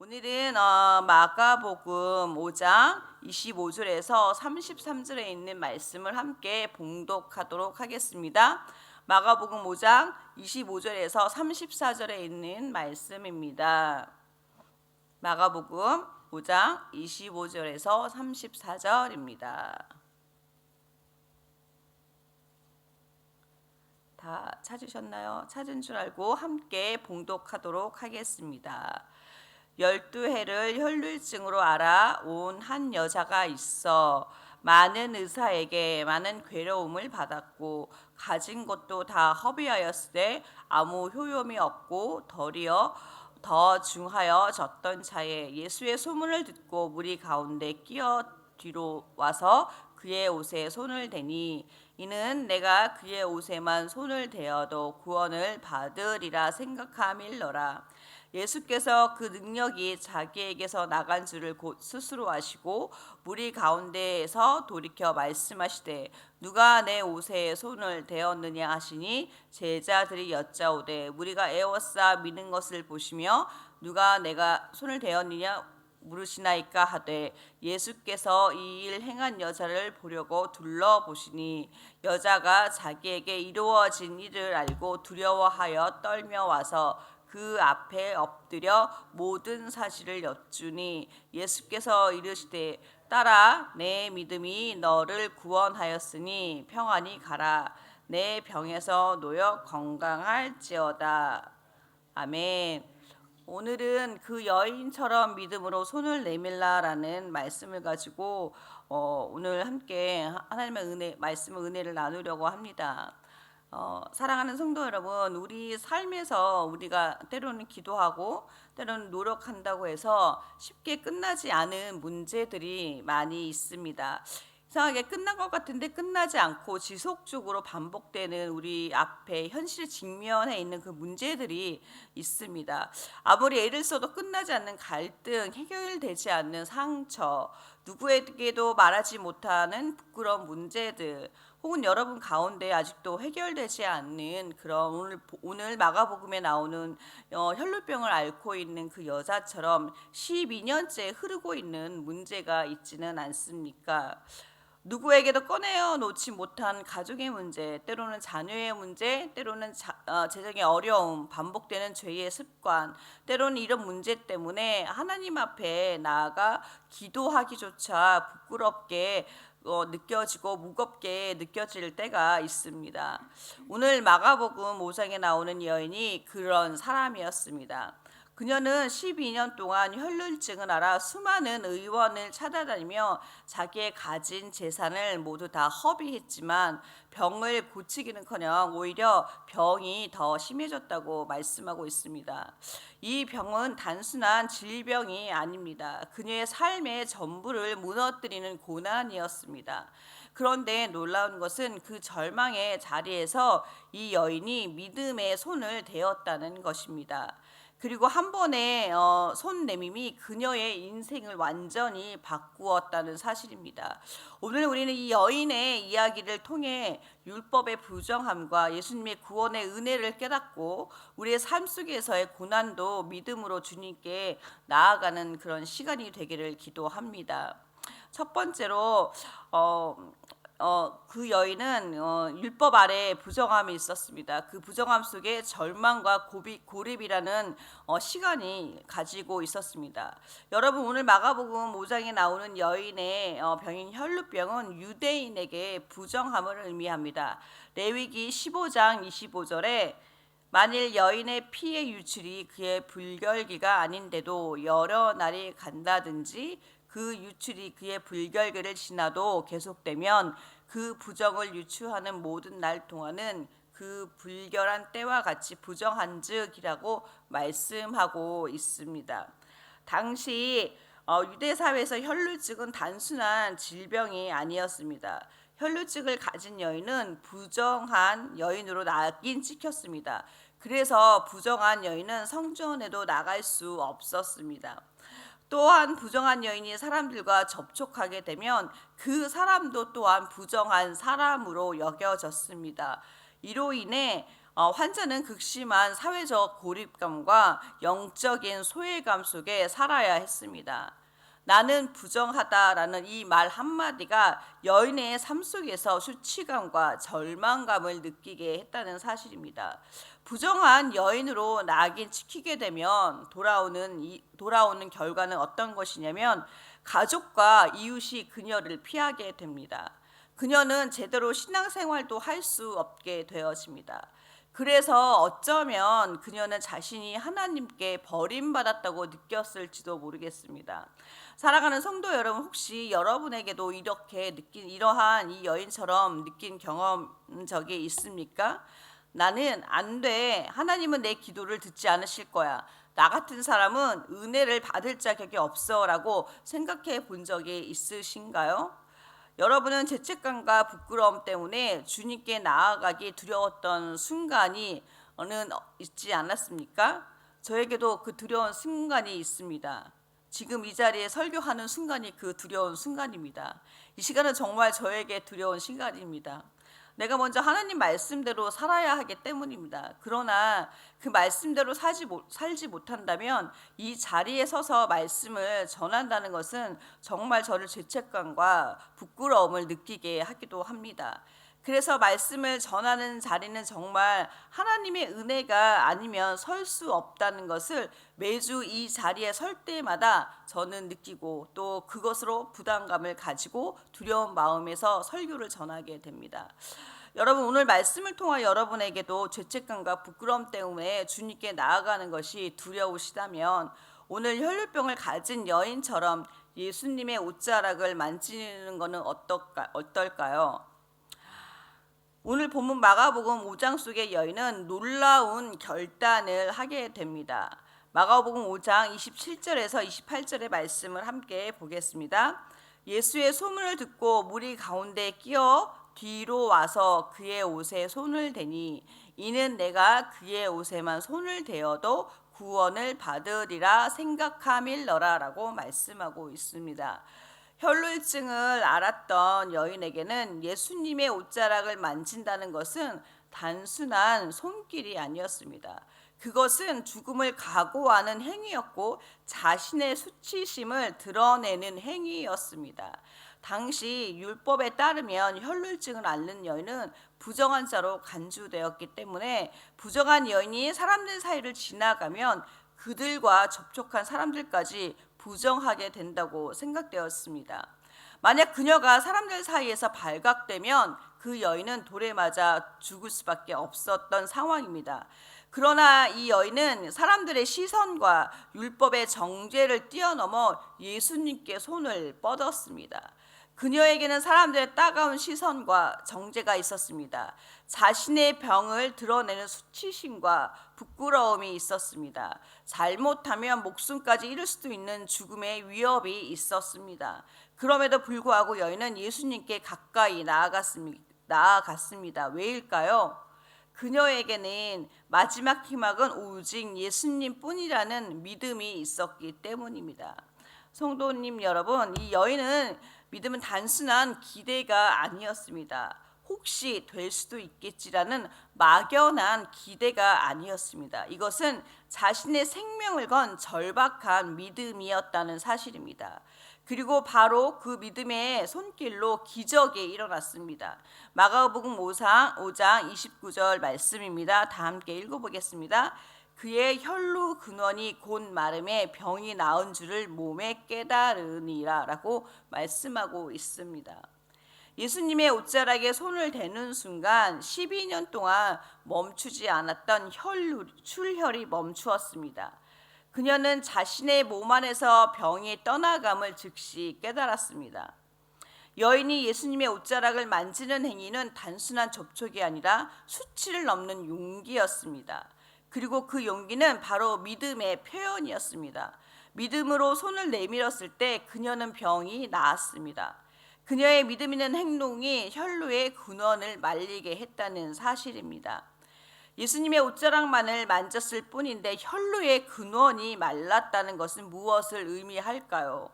오늘은 마가복음 5장 25절에서 33절에 있는 말씀을 함께 봉독하도록 하겠습니다. 마가복음 5장 25절에서 34절에 있는 말씀입니다. 마가복음 5장 25절에서 34절입니다. 다 찾으셨나요? 찾은 줄 알고 함께 봉독하도록 하겠습니다. 12해를 혈루증으로 알아온 한 여자가 있어 많은 의사에게 많은 괴로움을 받았고 가진 것도 다 허비하였으되 아무 효용이 없고 덜이어 더 중하여졌던 차에 예수의 소문을 듣고 무리 가운데 끼어 뒤로 와서 그의 옷에 손을 대니 이는 내가 그의 옷에만 손을 대어도 구원을 받으리라 생각함일러라. 예수께서 그 능력이 자기에게서 나간 줄을 곧 스스로 아시고 무리 가운데에서 돌이켜 말씀하시되 누가 내 옷에 손을 대었느냐 하시니 제자들이 여짜오되 무리가 에워싸 미는 것을 보시며 누가 내가 손을 대었느냐 물으시나이까 하되 예수께서 이 일 행한 여자를 보려고 둘러보시니 여자가 자기에게 이루어진 일을 알고 두려워하여 떨며 와서 그 앞에 엎드려 모든 사실을 여쭈니 예수께서 이르시되 딸아 내 믿음이 너를 구원하였으니 평안히 가라 내 병에서 놓여 건강할지어다. 아멘. 오늘은 그 여인처럼 믿음으로 손을 내밀라라는 말씀을 가지고 오늘 함께 하나님의 말씀의 은혜를 나누려고 합니다. 사랑하는 성도 여러분, 우리 삶에서 우리가 때로는 기도하고 때로는 노력한다고 해서 쉽게 끝나지 않은 문제들이 많이 있습니다. 이상하게 끝난 것 같은데 끝나지 않고 지속적으로 반복되는 우리 앞에 현실에 직면해 있는 그 문제들이 있습니다. 아무리 애를 써도 끝나지 않는 갈등, 해결되지 않는 상처, 누구에게도 말하지 못하는 부끄러운 문제들, 혹은 여러분 가운데 아직도 해결되지 않는 그런 오늘 마가복음에 나오는 혈루병을 앓고 있는 그 여자처럼 12년째 흐르고 있는 문제가 있지는 않습니까? 누구에게도 꺼내어 놓지 못한 가족의 문제, 때로는 자녀의 문제, 때로는 재정의 어려움, 반복되는 죄의 습관, 때로는 이런 문제 때문에 하나님 앞에 나아가 기도하기조차 부끄럽게 느껴지고 무겁게 느껴질 때가 있습니다. 오늘 마가복음 5장에 나오는 여인이 그런 사람이었습니다. 그녀는 12년 동안 혈루증을 앓아 수많은 의원을 찾아다니며 자기의 가진 재산을 모두 다 허비했지만 병을 고치기는커녕 오히려 병이 더 심해졌다고 말씀하고 있습니다. 이 병은 단순한 질병이 아닙니다. 그녀의 삶의 전부를 무너뜨리는 고난이었습니다. 그런데 놀라운 것은 그 절망의 자리에서 이 여인이 믿음의 손을 대었다는 것입니다. 그리고 한 번의 손 내밈이 그녀의 인생을 완전히 바꾸었다는 사실입니다. 오늘 우리는 이 여인의 이야기를 통해 율법의 부정함과 예수님의 구원의 은혜를 깨닫고 우리의 삶 속에서의 고난도 믿음으로 주님께 나아가는 그런 시간이 되기를 기도합니다. 첫 번째로 그 여인은 율법 아래 부정함이 있었습니다. 그 부정함 속에 절망과 고립이라는 시간이 가지고 있었습니다. 여러분 오늘 마가복음 5장에 나오는 여인의 병인 혈루병은 유대인에게 부정함을 의미합니다. 레위기 15장 25절에 만일 여인의 피의 유출이 그의 불결기가 아닌데도 여러 날이 간다든지 그 유출이 그의 불결기를 지나도 계속되면 그 부정을 유추하는 모든 날 동안은 그 불결한 때와 같이 부정한즉이라고 말씀하고 있습니다. 당시 유대 사회에서 혈루증은 단순한 질병이 아니었습니다. 혈루증을 가진 여인은 부정한 여인으로 낙인 찍혔습니다. 그래서 부정한 여인은 성전에도 나갈 수 없었습니다. 또한 부정한 여인이 사람들과 접촉하게 되면 그 사람도 또한 부정한 사람으로 여겨졌습니다. 이로 인해 환자는 극심한 사회적 고립감과 영적인 소외감 속에 살아야 했습니다. 나는 부정하다라는 이 말 한마디가 여인의 삶 속에서 수치감과 절망감을 느끼게 했다는 사실입니다. 부정한 여인으로 낙인 찍히게 되면 돌아오는 결과는 어떤 것이냐면 가족과 이웃이 그녀를 피하게 됩니다. 그녀는 제대로 신앙생활도 할 수 없게 되어집니다. 그래서 어쩌면 그녀는 자신이 하나님께 버림받았다고 느꼈을지도 모르겠습니다. 살아가는 성도 여러분, 혹시 여러분에게도 이러한 이 여인처럼 느낀 경험 적이 있습니까? 나는 안 돼. 하나님은 내 기도를 듣지 않으실 거야. 나 같은 사람은 은혜를 받을 자격이 없어라고 생각해 본 적이 있으신가요? 여러분은 죄책감과 부끄러움 때문에 주님께 나아가기 두려웠던 순간이 있지 않았습니까? 저에게도 그 두려운 순간이 있습니다. 지금 이 자리에 설교하는 순간이 그 두려운 순간입니다. 이 시간은 정말 저에게 두려운 시간입니다. 내가 먼저 하나님 말씀대로 살아야 하기 때문입니다. 그러나 그 말씀대로 살지 못한다면 이 자리에 서서 말씀을 전한다는 것은 정말 저를 죄책감과 부끄러움을 느끼게 하기도 합니다. 그래서 말씀을 전하는 자리는 정말 하나님의 은혜가 아니면 설 수 없다는 것을 매주 이 자리에 설 때마다 저는 느끼고 또 그것으로 부담감을 가지고 두려운 마음에서 설교를 전하게 됩니다. 여러분, 오늘 말씀을 통하 여러분에게도 죄책감과 부끄러움 때문에 주님께 나아가는 것이 두려우시다면 오늘 혈루병을 가진 여인처럼 예수님의 옷자락을 만지는 것은 어떨까요? 오늘 본문 마가복음 5장 속의 여인은 놀라운 결단을 하게 됩니다. 마가복음 5장 27절에서 28절의 말씀을 함께 보겠습니다. 예수의 소문을 듣고 무리 가운데 끼어 뒤로 와서 그의 옷에 손을 대니 이는 내가 그의 옷에만 손을 대어도 구원을 받으리라 생각함일러라라고 말씀하고 있습니다. 혈루증을 앓았던 여인에게는 예수님의 옷자락을 만진다는 것은 단순한 손길이 아니었습니다. 그것은 죽음을 각오하는 행위였고 자신의 수치심을 드러내는 행위였습니다. 당시 율법에 따르면 혈루증을 앓는 여인은 부정한 자로 간주되었기 때문에 부정한 여인이 사람들 사이를 지나가면 그들과 접촉한 사람들까지 부정하게 된다고 생각되었습니다. 만약 그녀가 사람들 사이에서 발각되면 그 여인은 돌에 맞아 죽을 수밖에 없었던 상황입니다. 그러나 이 여인은 사람들의 시선과 율법의 정죄를 뛰어넘어 예수님께 손을 뻗었습니다. 그녀에게는 사람들의 따가운 시선과 정죄가 있었습니다. 자신의 병을 드러내는 수치심과 부끄러움이 있었습니다. 잘못하면 목숨까지 잃을 수도 있는 죽음의 위협이 있었습니다. 그럼에도 불구하고 여인은 예수님께 가까이 나아갔습니다. 왜일까요? 그녀에게는 마지막 희망은 오직 예수님뿐이라는 믿음이 있었기 때문입니다. 성도님 여러분, 이 여인은 믿음은 단순한 기대가 아니었습니다. 혹시 될 수도 있겠지라는 막연한 기대가 아니었습니다. 이것은 자신의 생명을 건 절박한 믿음이었다는 사실입니다. 그리고 바로 그 믿음의 손길로 기적이 일어났습니다. 마가복음 5장 29절 말씀입니다. 다 함께 읽어보겠습니다. 그의 혈루 근원이 곧 마름에 병이 나은 줄을 몸에 깨달으니라 라고 말씀하고 있습니다. 예수님의 옷자락에 손을 대는 순간 12년 동안 멈추지 않았던 출혈이 멈추었습니다. 그녀는 자신의 몸 안에서 병이 떠나감을 즉시 깨달았습니다. 여인이 예수님의 옷자락을 만지는 행위는 단순한 접촉이 아니라 수치를 넘는 용기였습니다. 그리고 그 용기는 바로 믿음의 표현이었습니다. 믿음으로 손을 내밀었을 때 그녀는 병이 나았습니다. 그녀의 믿음 있는 행동이 혈루의 근원을 말리게 했다는 사실입니다. 예수님의 옷자락만을 만졌을 뿐인데 혈루의 근원이 말랐다는 것은 무엇을 의미할까요?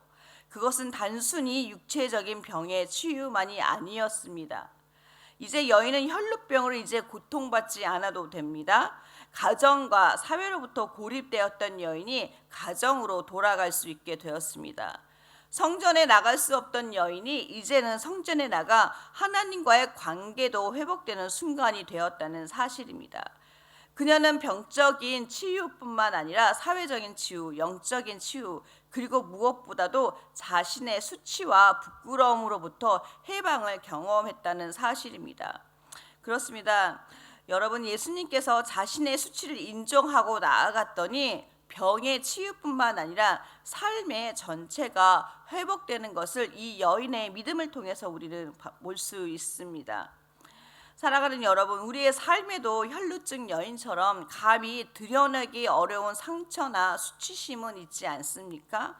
그것은 단순히 육체적인 병의 치유만이 아니었습니다. 이제 여인은 혈루병으로 이제 고통받지 않아도 됩니다. 가정과 사회로부터 고립되었던 여인이 가정으로 돌아갈 수 있게 되었습니다. 성전에 나갈 수 없던 여인이 이제는 성전에 나가 하나님과의 관계도 회복되는 순간이 되었다는 사실입니다. 그녀는 병적인 치유뿐만 아니라 사회적인 치유, 영적인 치유, 그리고 무엇보다도 자신의 수치와 부끄러움으로부터 해방을 경험했다는 사실입니다. 그렇습니다. 여러분, 예수님께서 자신의 수치를 인정하고 나아갔더니 병의 치유뿐만 아니라 삶의 전체가 회복되는 것을 이 여인의 믿음을 통해서 우리는 볼 수 있습니다. 사랑하는 여러분, 우리의 삶에도 혈루증 여인처럼 감히 드러내기 어려운 상처나 수치심은 있지 않습니까?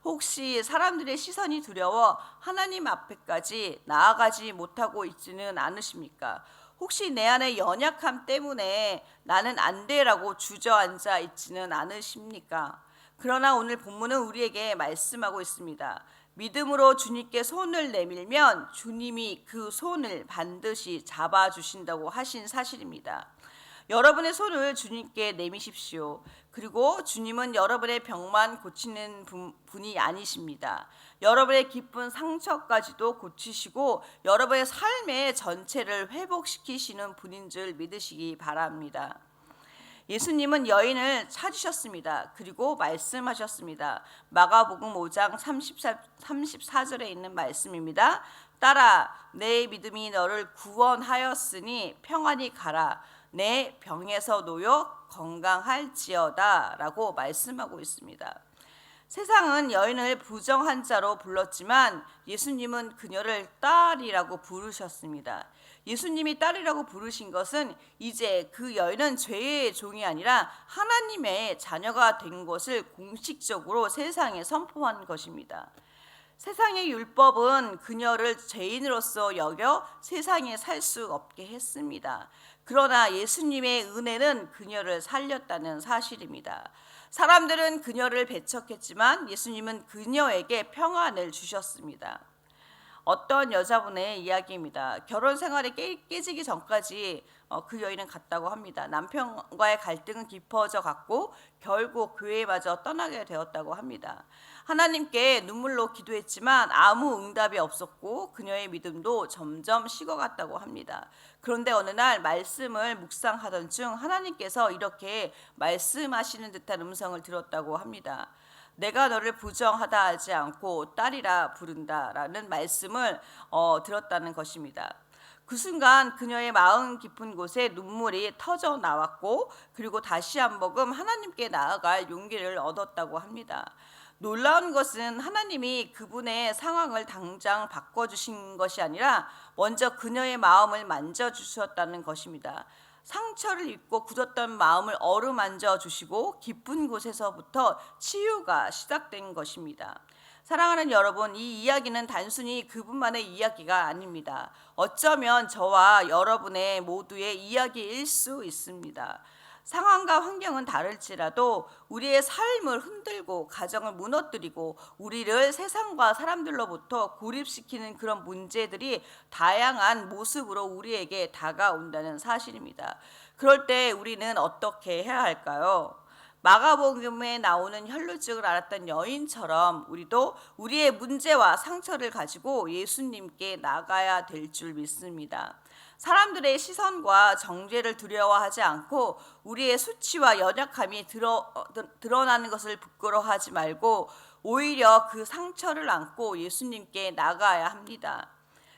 혹시 사람들의 시선이 두려워 하나님 앞에까지 나아가지 못하고 있지는 않으십니까? 혹시 내 안의 연약함 때문에 나는 안 돼라고 주저앉아 있지는 않으십니까? 그러나 오늘 본문은 우리에게 말씀하고 있습니다. 믿음으로 주님께 손을 내밀면 주님이 그 손을 반드시 잡아주신다고 하신 사실입니다. 여러분의 손을 주님께 내미십시오. 그리고 주님은 여러분의 병만 고치는 분이 아니십니다. 여러분의 깊은 상처까지도 고치시고 여러분의 삶의 전체를 회복시키시는 분인 줄 믿으시기 바랍니다. 예수님은 여인을 찾으셨습니다. 그리고 말씀하셨습니다. 마가복음 5장 34절에 있는 말씀입니다. 딸아, 내 믿음이 너를 구원하였으니 평안히 가라. 내 병에서 놓여 건강할지어다 라고 말씀하고 있습니다. 세상은 여인을 부정한 자로 불렀지만 예수님은 그녀를 딸이라고 부르셨습니다. 예수님이 딸이라고 부르신 것은 이제 그 여인은 죄의 종이 아니라 하나님의 자녀가 된 것을 공식적으로 세상에 선포한 것입니다. 세상의 율법은 그녀를 죄인으로서 여겨 세상에 살 수 없게 했습니다. 그러나 예수님의 은혜는 그녀를 살렸다는 사실입니다. 사람들은 그녀를 배척했지만 예수님은 그녀에게 평안을 주셨습니다. 어떤 여자분의 이야기입니다. 결혼 생활이 깨지기 전까지 그 여인은 갔다고 합니다. 남편과의 갈등은 깊어져 갔고 결국 교회마저 떠나게 되었다고 합니다. 하나님께 눈물로 기도했지만 아무 응답이 없었고 그녀의 믿음도 점점 식어갔다고 합니다. 그런데 어느 날 말씀을 묵상하던 중 하나님께서 이렇게 말씀하시는 듯한 음성을 들었다고 합니다. 내가 너를 부정하다 하지 않고 딸이라 부른다라는 말씀을 들었다는 것입니다. 그 순간 그녀의 마음 깊은 곳에 눈물이 터져 나왔고 그리고 다시 한 번 하나님께 나아갈 용기를 얻었다고 합니다. 놀라운 것은 하나님이 그분의 상황을 당장 바꿔주신 것이 아니라 먼저 그녀의 마음을 만져주셨다는 것입니다. 상처를 입고 굳었던 마음을 어루만져 주시고 깊은 곳에서부터 치유가 시작된 것입니다. 사랑하는 여러분, 이 이야기는 단순히 그분만의 이야기가 아닙니다. 어쩌면 저와 여러분의 모두의 이야기일 수 있습니다. 상황과 환경은 다를지라도 우리의 삶을 흔들고 가정을 무너뜨리고 우리를 세상과 사람들로부터 고립시키는 그런 문제들이 다양한 모습으로 우리에게 다가온다는 사실입니다. 그럴 때 우리는 어떻게 해야 할까요? 마가복음에 나오는 혈루증을 앓았던 여인처럼 우리도 우리의 문제와 상처를 가지고 예수님께 나가야 될 줄 믿습니다. 사람들의 시선과 정죄를 두려워하지 않고 우리의 수치와 연약함이 드러나는 것을 부끄러워하지 말고 오히려 그 상처를 안고 예수님께 나가야 합니다.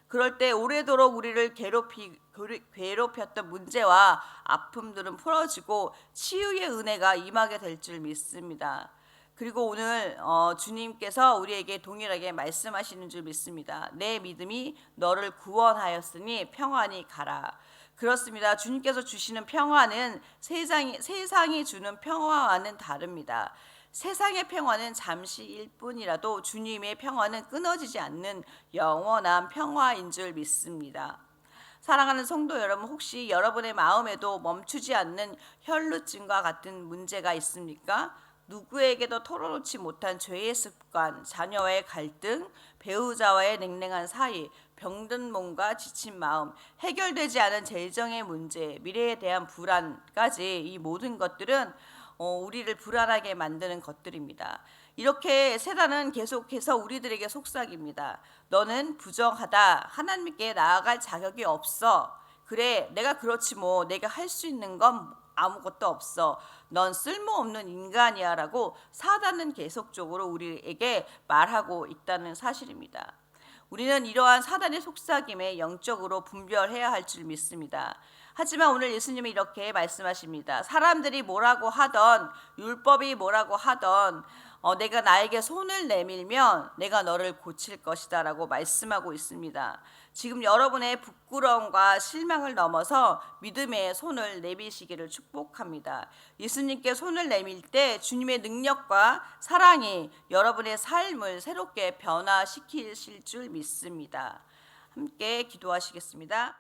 그럴 때 오래도록 우리를 괴롭혔던 문제와 아픔들은 풀어지고 치유의 은혜가 임하게 될 줄 믿습니다. 그리고 오늘 주님께서 우리에게 동일하게 말씀하시는 줄 믿습니다. 내 믿음이 너를 구원하였으니 평안히 가라. 그렇습니다. 주님께서 주시는 평안은 세상이 주는 평화와는 다릅니다. 세상의 평화는 잠시일 뿐이라도 주님의 평화는 끊어지지 않는 영원한 평화인 줄 믿습니다. 사랑하는 성도 여러분, 혹시 여러분의 마음에도 멈추지 않는 혈루증과 같은 문제가 있습니까? 누구에게도 털어놓지 못한 죄의 습관, 자녀와의 갈등, 배우자와의 냉랭한 사이, 병든 몸과 지친 마음, 해결되지 않은 재정의 문제, 미래에 대한 불안까지 이 모든 것들은 우리를 불안하게 만드는 것들입니다. 이렇게 세단은 계속해서 우리들에게 속삭입니다. 너는 부정하다. 하나님께 나아갈 자격이 없어. 그래, 내가 그렇지 뭐. 내가 할 수 있는 건 아무것도 없어. 넌 쓸모없는 인간이야 라고 사단은 계속적으로 우리에게 말하고 있다는 사실입니다. 우리는 이러한 사단의 속삭임에 영적으로 분별해야 할 줄 믿습니다. 하지만 오늘 예수님이 이렇게 말씀하십니다. 사람들이 뭐라고 하던, 율법이 뭐라고 하던 내가 나에게 손을 내밀면 내가 너를 고칠 것이다 라고 말씀하고 있습니다. 지금 여러분의 부끄러움과 실망을 넘어서 믿음의 손을 내미시기를 축복합니다. 예수님께 손을 내밀 때 주님의 능력과 사랑이 여러분의 삶을 새롭게 변화시키실 줄 믿습니다. 함께 기도하시겠습니다.